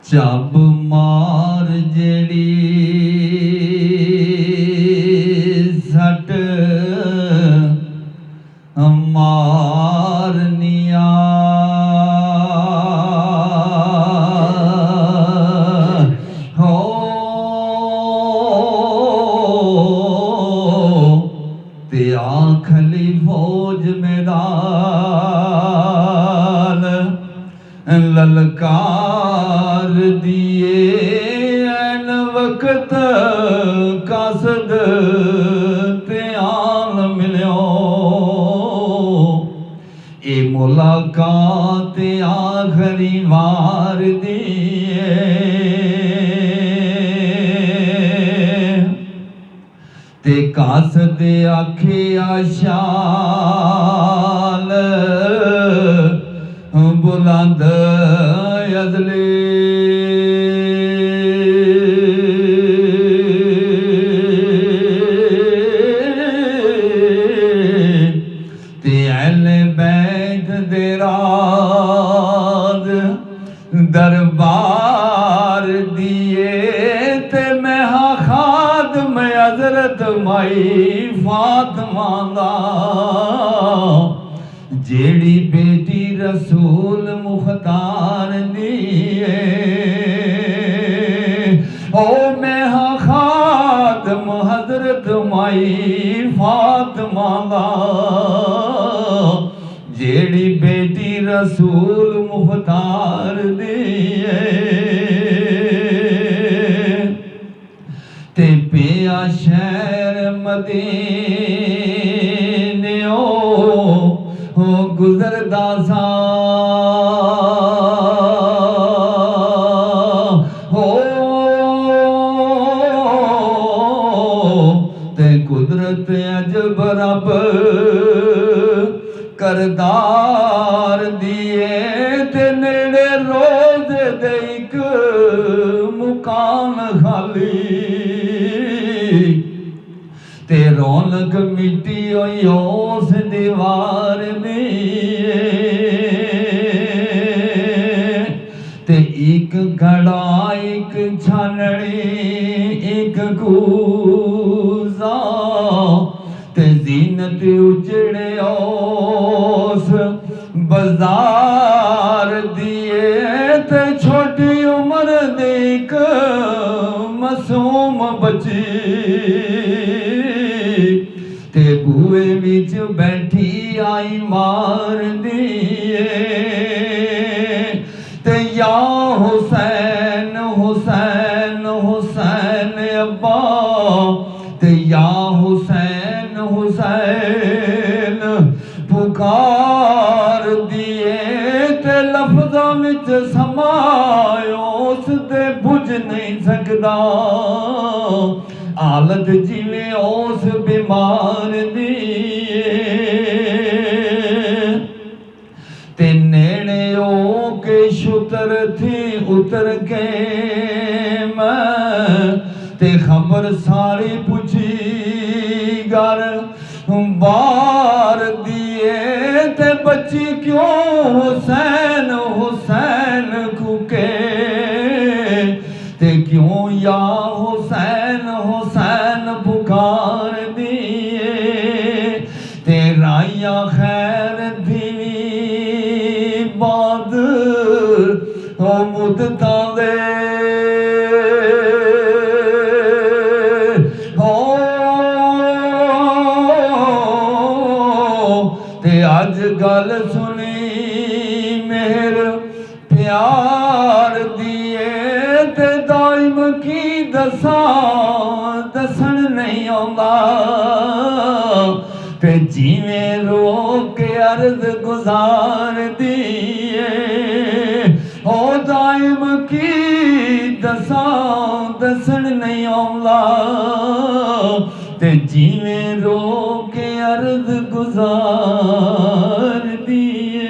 ਚੱਬ ਮਾਰ ਜਿਹੜੀ ਸੱਟ ਮਾਰਨੀਆਂ ਹੋ ਤੇ ਆਖਲੀ ਫੌਜ ਮੈਦਾਨ ललकार दिए ऐन वक्त कसद ते आल मिलियो ए मुलाकात आखरी वार दिए ते कसद आखे आशाल बुलंद अजले ते अहले बैत दे राज दरबार दिए ते मैं हा खादम हजरत माई फातिमा दा जेड़ी बेटी रसूल मुख्तार दिए ओ मैं हा खादम हजरत माई फातिमा दा जेड़ी बेटी रसूल मुख्तार दिए ते पिया शहर मदीने हो गुजरदा सा हो ते कुदरत अजब रब करदार दिए ते नेड़े रोज दे इक मुकाम खाली ते रौनक मिट्टी होई उस दीवार दिए ते एक घड़ा एक छानड़ी एक कूजा ते जीनत उजड़े उस बाजार दिए ते छोटी उम्र दे एक मासूम बच्ची ते बूए विच बैठी आई मार दिए ते या हुसैन हुसैन हुसैन अब्बा ते या हुसैन हुसैन पुकार दिए ते लफ्ज़ां विच समायो उस दे बुझ नहीं सकदा हालत जिवें उस बीमार दिए ते नेड़े ओ के शुतर थी उतर के मैं ते खबर सारी पूछी घर बार दिए ते बच्ची क्यों हुसैन हुसैन कुके ते क्यों या हुसैन हुसैन पुकार दिए ते राइया खैर दी बाद हो मुद्दतां दे हो ते अज गल सुनी मेहर प्यार दिए ते दाइम की दसा दसन नहीं आंदा ते जिवें रो के अर्ज गुजार दिए ओ दाइम की दसा दसन नहीं आंदा ते जिवें रो के अर्ज गुजार दिए।